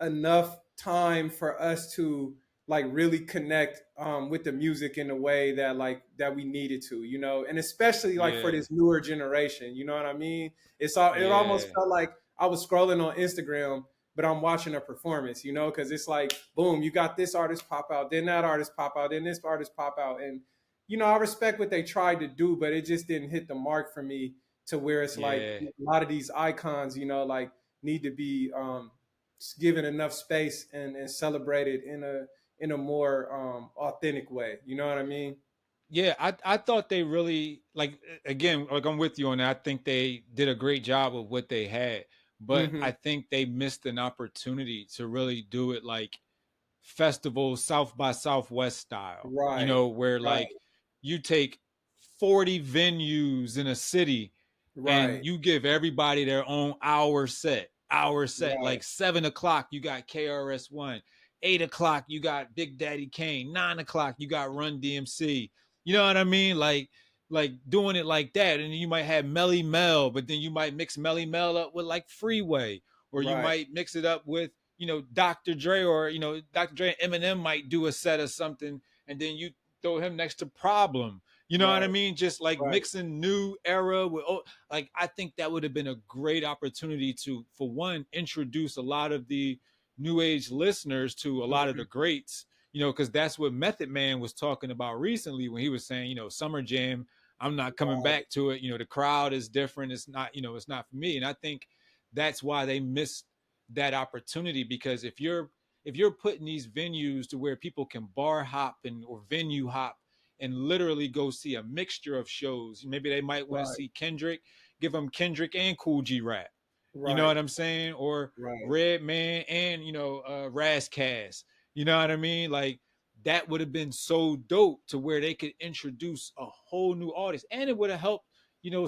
enough time for us to like really connect with the music in a way that like that we needed to, and especially like for Yeah. this newer generation, you know what I mean? It almost Yeah. felt like I was scrolling on Instagram, but I'm watching a performance, because it's like boom, you got this artist pop out, then that artist pop out, then this artist pop out, and I respect what they tried to do, but it just didn't hit the mark for me to where it's like Yeah. a lot of these icons, like need to be given enough space and celebrated in a more authentic way. You know what I mean? Yeah, I thought they really like again, like I'm with you on that. I think they did a great job of what they had, but Hmm. I think they missed an opportunity to really do it like festival South by Southwest style. Right. Where Right. like you take 40 venues in a city and Right. you give everybody their own hour set. Like Right. 7 o'clock you got KRS-One, 8 o'clock you got Big Daddy Kane, 9 o'clock you got Run DMC. You know what I mean? Like doing it like that. And you might have Melly Mel, but then you might mix Melly Mel up with like Freeway, or you Right. might mix it up with Dr. Dre, or Dr. Dre and Eminem might do a set of something, and then you throw him next to Problem. You know what I Right. mean? Just like Right. mixing new era with like I think that would have been a great opportunity to, for one, introduce a lot of the new age listeners to a lot of Hmm. the greats. Because that's what Method Man was talking about recently when he was saying, Summer Jam, I'm not coming Right. back to it. The crowd is different. It's not, it's not for me. And I think that's why they missed that opportunity, because if you're putting these venues to where people can bar hop and or venue hop and literally go see a mixture of shows, maybe they might want to Right. see Kendrick, give them Kendrick and Cool G rap, you know Right. what I'm saying, or Right. Redman and Razcast, you know what I mean, like that would have been so dope to where they could introduce a whole new audience, and it would have helped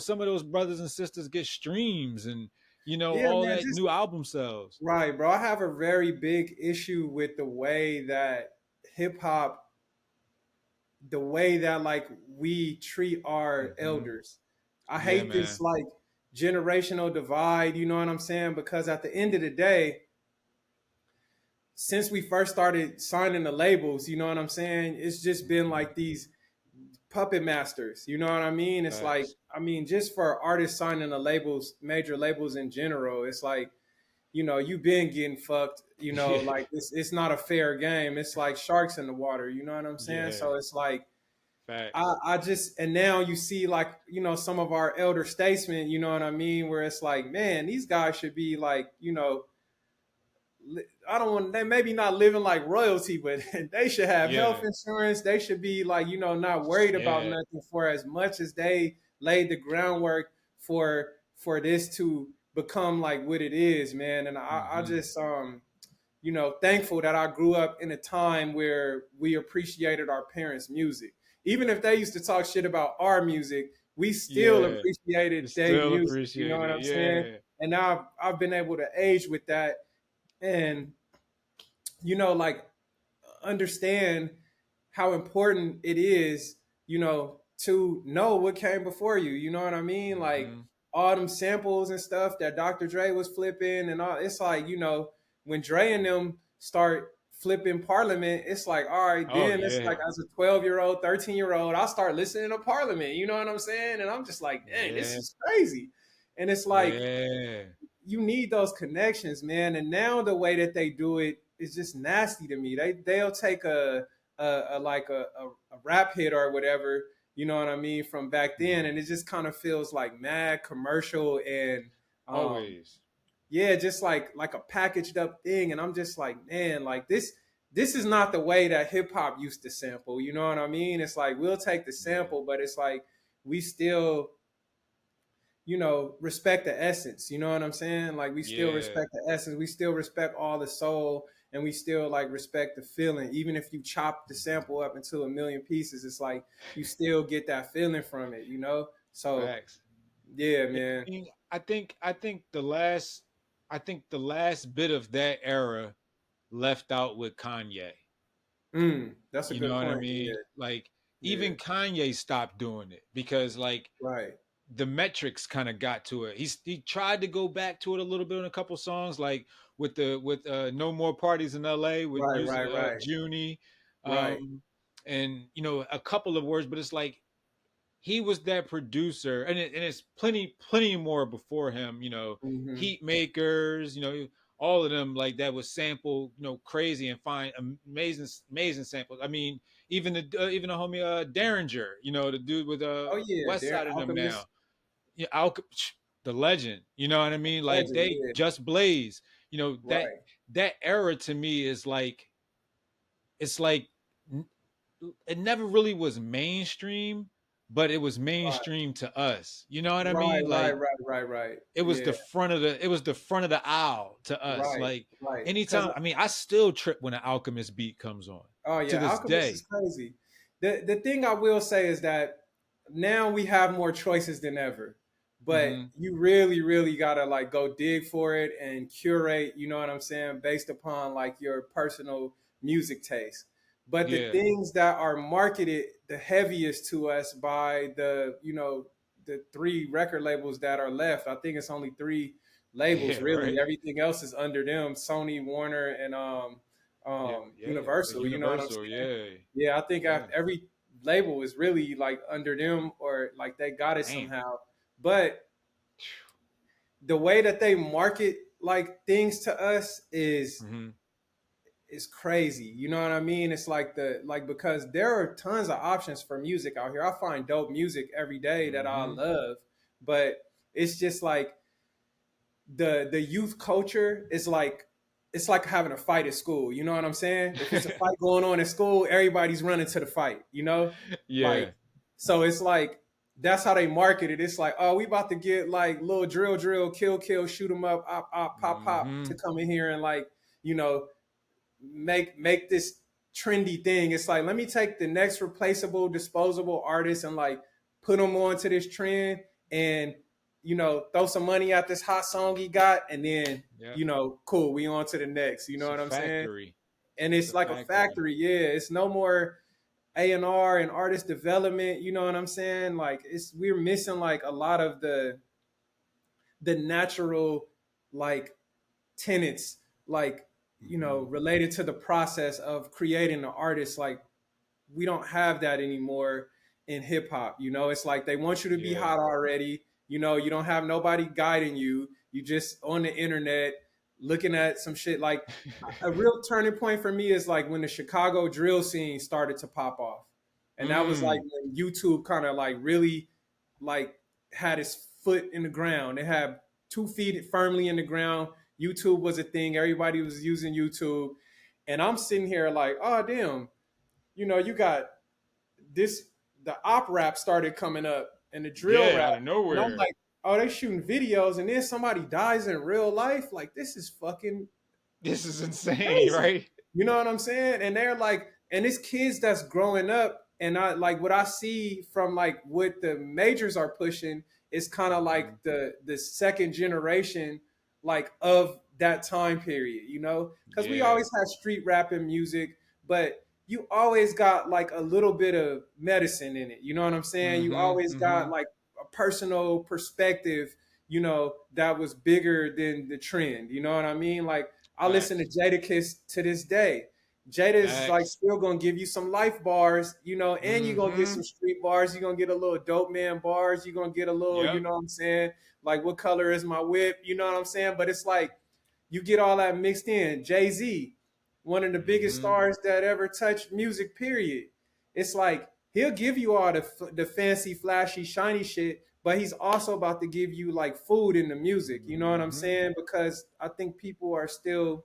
some of those brothers and sisters get streams and Yeah, all man. that Just new album sales. right, bro. I have a very big issue with the way that hip hop, the way that like we treat our Hmm. elders. I Yeah, hate this man. like generational divide, you know what I'm saying? Because at the end of the day, since we first started signing the labels, you know what I'm saying? It's just been Hmm. like these puppet masters, you know what I mean? It's like, Facts. I mean, just for artists signing the labels, major labels in general, it's like, you've been getting fucked, Yeah. like it's not a fair game. It's like sharks in the water, you know what I'm saying? Yeah. So it's like, Facts. I just, and now you see like, some of our elder statesmen, you know what I mean? Where it's like, man, these guys should be like, I don't want, they maybe not living like royalty, but they should have health Yeah. insurance. They should be like, not worried about Yeah. nothing for as much as they laid the groundwork for this to become like what it is, man. And I Mm-hmm. just thankful that I grew up in a time where we appreciated our parents' music. Even if they used to talk shit about our music, we still Yeah. You appreciated their still music. You know appreciate what it. I'm saying? Yeah. And now I've been able to age with that, and like understand how important it is, to know what came before you. You know what I mean? Like Mm-hmm. all them samples and stuff that Dr. Dre was flipping and all. It's like, when Dre and them start flipping Parliament, it's like, all right, Oh then it's like yeah. as a 12-year-old, 13-year-old, I start listening to Parliament. You know what I'm saying? And I'm just like, dang, this Yeah. is crazy. And it's like, Yeah. you need those connections, man. And now the way that they do it is just nasty to me. They'll take a like a rap hit or whatever, you know what I mean, from back then, Mm-hmm. and it just kind of feels like mad commercial and Always. yeah, just like a packaged up thing. And I'm just like, man, like this is not the way that hip hop used to sample. You know what I mean? It's like we'll take the Yeah. sample, but it's like we still respect the essence. You know what I'm saying? Like we still Yeah. respect the essence. We still respect all the soul, and we still like respect the feeling. Even if you chop the sample up into a million pieces, it's like you still get that feeling from it. So Facts. yeah, Yeah. man. I mean, I think the last bit of that era left out with Kanye. That's a You know good what I point. mean? Yeah, Like yeah, even Kanye stopped doing it because like right, the metrics kind of got to it. He tried to go back to it a little bit in a couple songs, like with No More Parties in L.A. with right, using right, right, Junie, right. um, and a couple of words, but it's like he was that producer, and it's plenty more before him. Mm-hmm. Heat makers, all of them like that was sample, crazy and find amazing samples. I mean, even the homie Derringer, the dude with Oh yeah, West they're Side of them now, alchemists, yeah, the legend. You know what I mean? Like legend. they Yeah, just blaze. That right. era to me is like it's like it never really was mainstream, but it was Right, mainstream to us. You know what I right, mean? right, Like right, right, right. it was Yeah, the front of the aisle to us. right, Like right. Because anytime, I mean, I still trip when an Alchemist beat comes on oh to yeah, this Alchemist is day. crazy. The thing I will say is that now we have more choices than ever. But Hmm. you really, really gotta like go dig for it and curate, you know what I'm saying, based upon like your personal music taste. But the Yeah. things that are marketed the heaviest to us by the three record labels that are left, I think it's only three labels Yeah. really. Right. Everything else is under them, Sony, Warner, and Yeah. Yeah. Universal. You know what I'm Universal. saying? Yeah. Yeah, I think Yeah. every label is really like under them or like they got it Damn. somehow. But the way that they market like things to us Hmm. is crazy. You know what I mean? It's like because there are tons of options for music out here. I find dope music every day that I Hmm. love, but it's just like the youth culture is like it's like having a fight at school. You know what I'm saying? If it's a fight going on at school, everybody's running to the fight. Like Yeah. so it's like that's how they market it. It's like, oh, we about to get like little drill, kill, shoot 'em up, pop to Hmm. come in here and like you know make this trendy thing. It's like let me take the next replaceable, disposable artist and like put them onto this trend and throw some money at this hot song he got, and then Yeah. cool, we on to the next. You know It's a what I'm saying? factory. And It's it's a like a factory. factory. Yeah, it's no more A&R and artist development. You know what I'm saying? Like we're missing like a lot of the natural like tenets like Hmm. related to the process of creating an artist. Like we don't have that anymore in hip hop. It's like they want you to be Yeah. hot already. You don't have nobody guiding you. You just on the internet looking at some shit. Like a real turning point for me is like when the Chicago drill scene started to pop off. And that was like Mm. when YouTube kind of like really like had its foot in the ground. It had 2 feet firmly in the ground. YouTube was a thing. Everybody was using YouTube. And I'm sitting here like, oh damn, you got this the op rap started coming up and the drill Yeah. rap. Out of And I'm like, nowhere. oh, they shooting videos and then somebody dies in real life. Like this is fucking This is insane, crazy. right? You know what I'm saying? And they're like, and it's kids that's growing up, and I like what I see from like what the majors are pushing is kind of Mm-hmm. like the second generation like of that time period, you know? Because we Yeah. always had street rap and music, but you always got like a little bit of medicine in it. You know what I'm saying? You Mm-hmm. always Mm-hmm. got like a personal perspective, you know, that was bigger than the trend. You know what I mean? Like I listen to Facts. Jadakiss to this day. Jada's like Facts. still gonna give you some life bars, you know, and you're gonna get Mm-hmm. some street bars. You're gonna get a little dope man bars. You're gonna get a little, you Yep. know what I'm saying? Like, what color is my whip? You know what I'm saying? But it's like you get all that mixed in. Jay-Z, one of the biggest Mm-hmm. stars that ever touched music, period. It's like he'll give you all the fancy, flashy, shiny shit, but he's also about to give you like food in the music. You know what I'm Mm-hmm. saying? Because I think people are still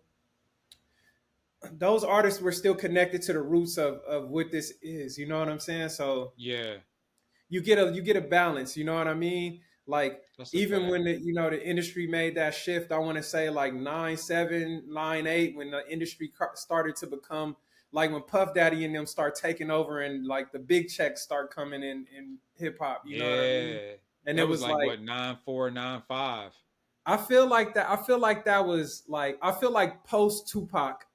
those artists were still connected to the roots of what this is. You know what I'm saying? So Yeah. you get a balance. You know what I mean? Like That's a even fact. when the industry made that shift, I want to say like 9-7, 9-8, when the industry started to become like when Puff Daddy and them start taking over and like the big checks start coming in hip hop. You know what I mean? Yeah. And it That was was like like what, 9-4, 9-5. I feel like that was like I feel like post Tupac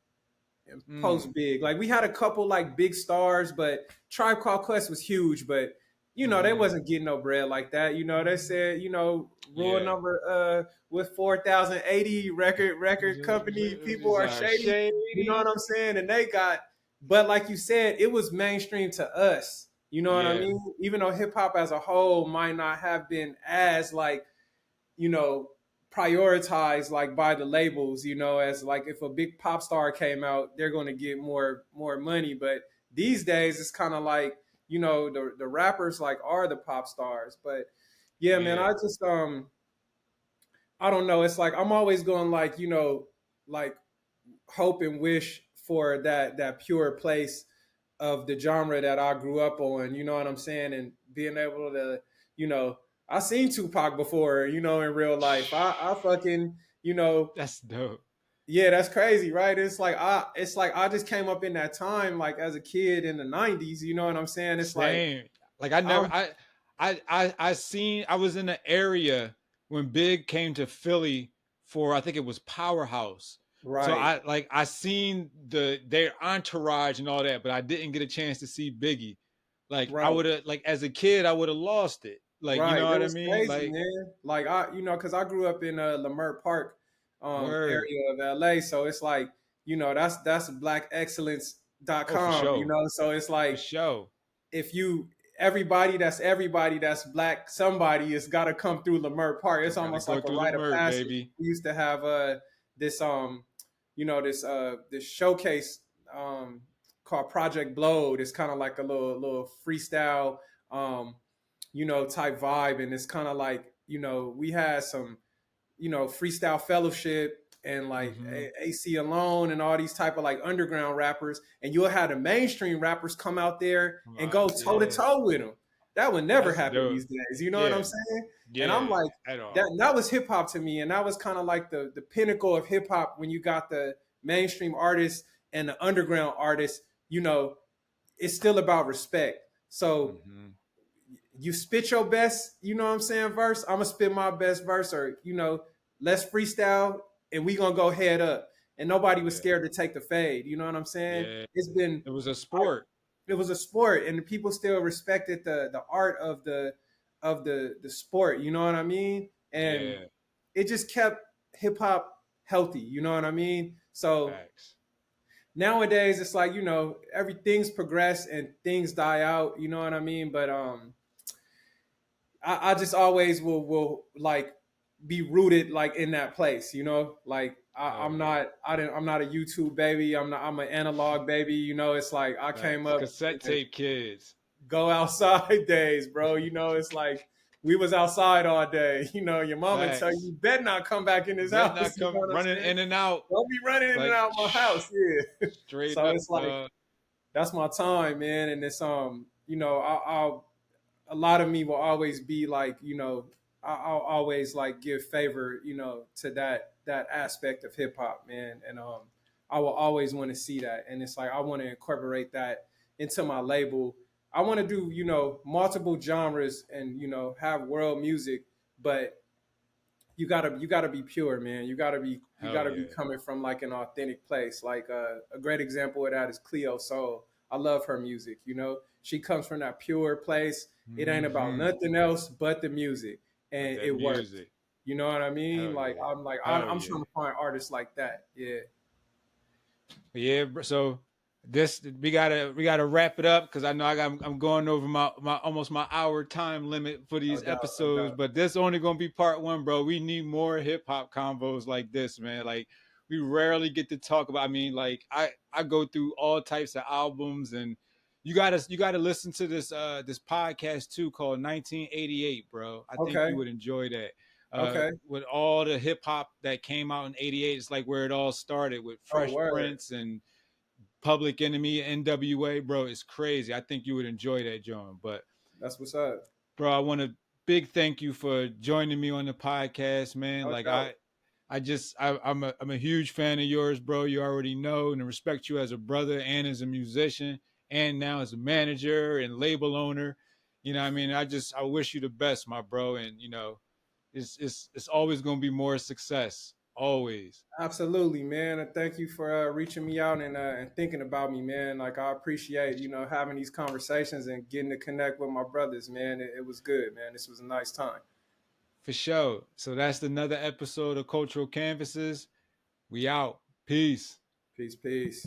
and post Mm. big. Like we had a couple like big stars, but Tribe Called Quest was huge, but you know, they Mm-hmm. wasn't getting no bread like that. You know, they said, you know, rule Yeah. number with 4080 record company, people These are are shady. You know what shady. I'm saying? And they got but like you said, it was mainstream to us. You know what I Yeah. mean? Even though hip hop as a whole might not have been as like you know, prioritized like by the labels, you know, as like if a big pop star came out, they're going to get more money. But these days, it's kind of like you know the rappers like are the pop stars. But yeah, man, Yeah. I just I don't know. It's like I'm always going like you know like hope and wish for that pure place of the genre that I grew up on, you know what I'm saying? And being able to, you know, I seen Tupac before, you know, in real life. I fucking, you know, That's dope. yeah, that's crazy, right? It's like I just came up in that time like as a kid in the 90s, you know what I'm saying? It's like Same. Like I never I'm I seen I was in the area when Big came to Philly for I think it was Powerhouse. So right, I seen their entourage and all that, but I didn't get a chance to see Biggie. Like I right. would have like as a kid I would have lost it. Like you Right. know It what I was mean? crazy, Like man. Like I, you know, because I grew up in Leimert Park word. area of LA. So it's like, you know, that's Oh for blackexcellence.com, you sure. know. So it's For like sure. if you everybody that's black, somebody has gotta come through Leimert Park. It's Gotta almost go like a through the rite of murk, passage. baby. We used to have this you know, this showcase called Project Blowed. It's kind of like a little freestyle um you know, type vibe. And it's kind of like, you know, we had some, you know, freestyle fellowship and like Mm-hmm. AC Alone and all these type of like underground rappers. And you'll have the mainstream rappers come out there and go toe to Yeah. toe with them. That would never That's happen dope. these days. You know what I'm Yeah. saying? And I'm Yeah. like, At all. that was hip hop to me. And that was kind of like the pinnacle of hip hop when you got the mainstream artists and the underground artists, you know, it's still about respect. So Mm-hmm. you spit your best, you know what I'm saying, verse, I'm gonna spit my best verse, or you know, let's freestyle and we gonna go head up. And nobody was Yeah. scared to take the fade. You know what I'm saying? Yeah. It's been It was a sport. it was a sport and people still respected the art of the sport, you know what I mean? And Yeah. it just kept hip hop healthy, you know what I mean? So Facts. nowadays it's like, you know, everything's progressed and things die out, you know what I mean? But I just always will like be rooted like in that place, you know. Like Oh I'm yeah. not I'm not a YouTube baby. I'm an analog baby. You know, it's like I came Facts. up Cassette in the tape kids. go outside days, bro. You know, it's like we was outside all day. You know, your mama tell you, Facts. you better not come back in You this better house. not You know come what I'm running saying? in and out. Don't be running in and Like out my house. Yeah. straight So up, it's like dog. that's my time, man. And it's you know, I'll a lot of me will always be like, you know, I'll always like give favor, to that aspect of hip hop, man. And I will always want to see that. And it's like I want to incorporate that into my label. I want to do, multiple genres and, have world music, but you gotta be pure, man. You Hell gotta be yeah. coming from like an authentic place. Like a great example of that is Cleo Soul. I love her music. She comes from that pure place. It ain't about Hmm. nothing else but the music, But and that it works. music. You know what I mean? Hell Like yeah. Hell I'm yeah. trying to find artists like that. Yeah, Yeah, so this we gotta wrap it up because I know I'm going over my almost my hour time limit for no these doubt, no episodes, doubt. but this only gonna be part one, bro. We need more hip hop convos like this, man. Like we rarely get to talk about. I mean, like I go through all types of albums, and you gotta listen to this podcast too called 1988, bro. I think Okay, you would enjoy that. okay. With all the hip hop that came out in '88, it's like where it all started with Oh, Fresh word. Prince and Public Enemy, NWA, bro. It's crazy. I think you would enjoy that, John. But That's what's up. bro, I want to big thank you for joining me on the podcast, man. No Like doubt. I'm a huge fan of yours, bro. You already know, and I respect you as a brother and as a musician, and now as a manager and label owner. You know, what I mean, I wish you the best, my bro, and it's always gonna be more success, always. Absolutely, man. And thank you for reaching me out and thinking about me, man. Like I appreciate, having these conversations and getting to connect with my brothers, man. It was good, man. This was a nice time. For sure. So that's another episode of Cultural Canvases. We out. Peace. Peace, peace.